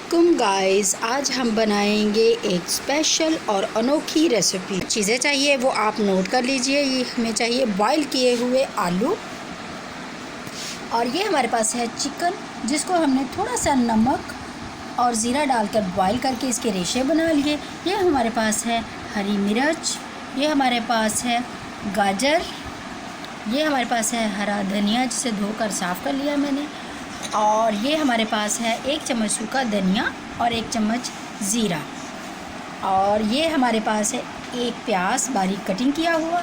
अस्सलामुअलैकुम गाइस, आज हम बनाएंगे एक स्पेशल और अनोखी रेसिपी। चीज़ें चाहिए वो आप नोट कर लीजिए। ये हमें चाहिए बॉईल किए हुए आलू, और ये हमारे पास है चिकन जिसको हमने थोड़ा सा नमक और ज़ीरा डालकर बॉईल करके इसके रेशे बना लिए। ये हमारे पास है हरी मिर्च, ये हमारे पास है गाजर, ये हमारे पास है हरा धनिया जिसे धोकर साफ़ कर लिया मैंने, और ये हमारे पास है 1 चम्मच सूखा धनिया और 1 चम्मच ज़ीरा, और ये हमारे पास है 1 प्याज बारीक कटिंग किया हुआ,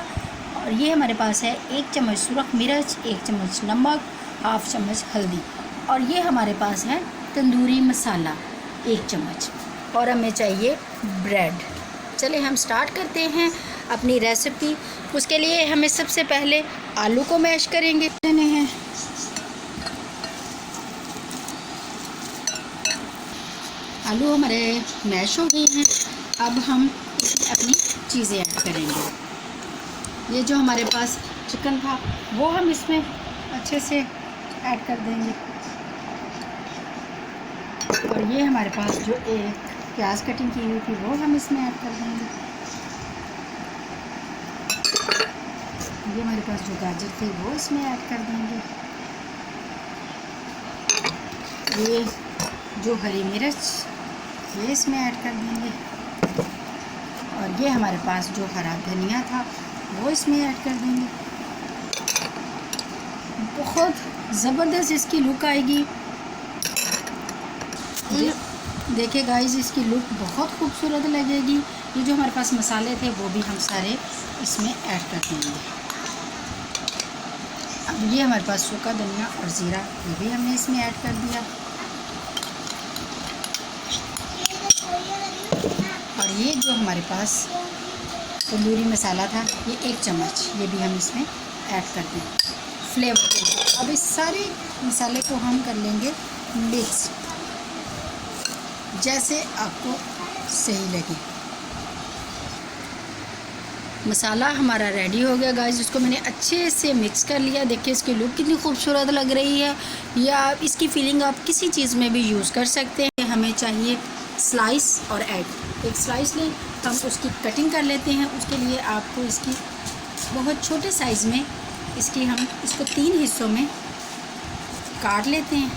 और ये हमारे पास है 1 चम्मच सुरख मिर्च, 1 चम्मच नमक, हाफ चम्मच हल्दी, और ये हमारे पास है तंदूरी मसाला 1 चम्मच, और हमें चाहिए ब्रेड। चलिए हम स्टार्ट करते हैं अपनी रेसिपी। उसके लिए हमें सबसे पहले आलू को मैश करेंगे। हैं आलू हमारे मैश हो गए हैं। अब हम इसमें अपनी चीज़ें ऐड करेंगे। ये जो हमारे पास चिकन था वो हम इसमें अच्छे से ऐड कर देंगे, और ये हमारे पास जो एक प्याज कटिंग की हुई थी वो हम इसमें ऐड कर देंगे। ये हमारे पास जो गाजर थे वो इसमें ऐड कर देंगे। ये जो हरी मिर्च ये इसमें ऐड कर देंगे, और ये हमारे पास जो हरा धनिया था वो इसमें ऐड कर देंगे। बहुत ज़बरदस्त इसकी लुक आएगी। देखिए गाइस, इसकी लुक बहुत खूबसूरत लगेगी। ये जो हमारे पास मसाले थे वो भी हम सारे इसमें ऐड कर देंगे। अब ये हमारे पास सूखा धनिया और ज़ीरा ये भी हमने इसमें ऐड कर दिया, और ये जो हमारे पास तंदूरी मसाला था ये 1 चम्मच ये भी हम इसमें ऐड कर दें फ्लेवर के लिए। अब इस सारे मसाले को हम कर लेंगे मिक्स, जैसे आपको सही लगे। मसाला हमारा रेडी हो गया गाइस, इसको मैंने अच्छे से मिक्स कर लिया। देखिए इसकी लुक कितनी खूबसूरत लग रही है, या इसकी फीलिंग आप किसी चीज़ में भी यूज़ कर सकते हैं। हमें चाहिए स्लाइस और एग। एक स्लाइस लें, हम उसकी कटिंग कर लेते हैं। उसके लिए आपको इसकी बहुत छोटे साइज़ में हम इसको 3 हिस्सों में काट लेते हैं।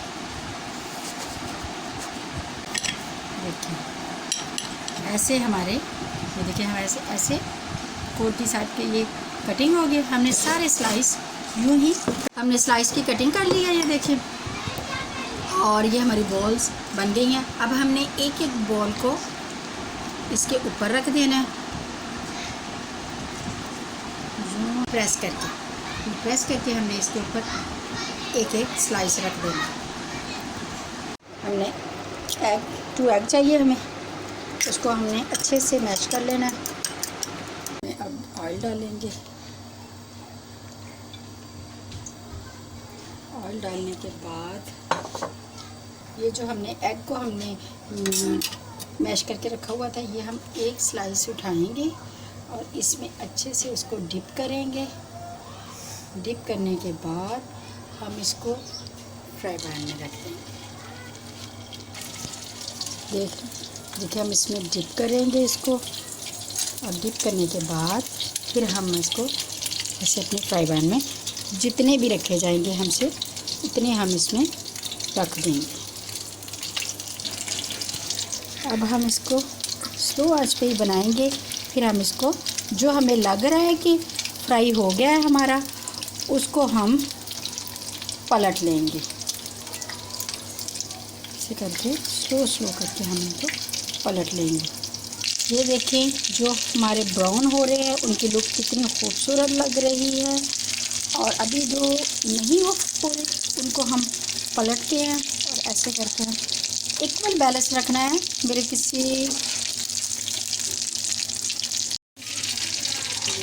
देखिए ऐसे हमारे, ये देखिए हमारे ऐसे कोटी साइड के ये कटिंग हो गई। हमने सारे स्लाइस यूं ही हमने स्लाइस की कटिंग कर ली है, ये देखिए, और ये हमारी बॉल्स बन गई हैं। अब हमने एक एक बॉल को इसके ऊपर रख देना है, प्रेस करके हमने इसके ऊपर एक एक स्लाइस रख देना। हमने टू एग चाहिए हमें, उसको हमने अच्छे से मैश कर लेना है। अब ऑयल डालेंगे। ऑयल डालने के बाद ये जो हमने एग को हमने मैश करके रखा हुआ था, ये हम एक स्लाइस उठाएंगे और इसमें अच्छे से इसको डिप करेंगे। डिप करने के बाद हम इसको फ्राई पैन में रख देंगे। देखिए हम इसमें डिप करेंगे इसको, और डिप करने के बाद फिर हम इसको ऐसे अपने फ्राई पैन में जितने भी रखे जाएंगे हमसे उतने हम इसमें रख देंगे। अब हम इसको स्लो आंच पे ही बनाएंगे। फिर हम इसको, जो हमें लग रहा है कि फ्राई हो गया है हमारा, उसको हम पलट लेंगे। ऐसे करके स्लो करके हम इनको पलट लेंगे। ये देखें जो हमारे ब्राउन हो रहे हैं उनकी लुक कितनी खूबसूरत लग रही है, और अभी जो नहीं हो रहे उनको हम पलटते हैं, और ऐसे करके हम इक्वल बैलेंस रखना है। मेरे किसी ये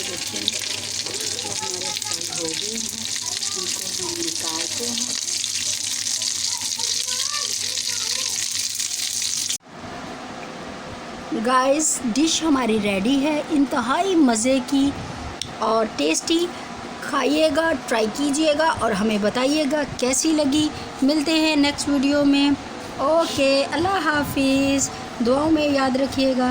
देखिए जो हमारे फ्राई हो गए हैं उनको हम निकालते हैं। गाइस, डिश हमारी रेडी है, इंतहाई मज़े की और टेस्टी। खाइएगा, ट्राई कीजिएगा और हमें बताइएगा कैसी लगी। मिलते हैं नेक्स्ट वीडियो में। ओके, अल्लाह हाफिज़, दुआओं में याद रखिएगा।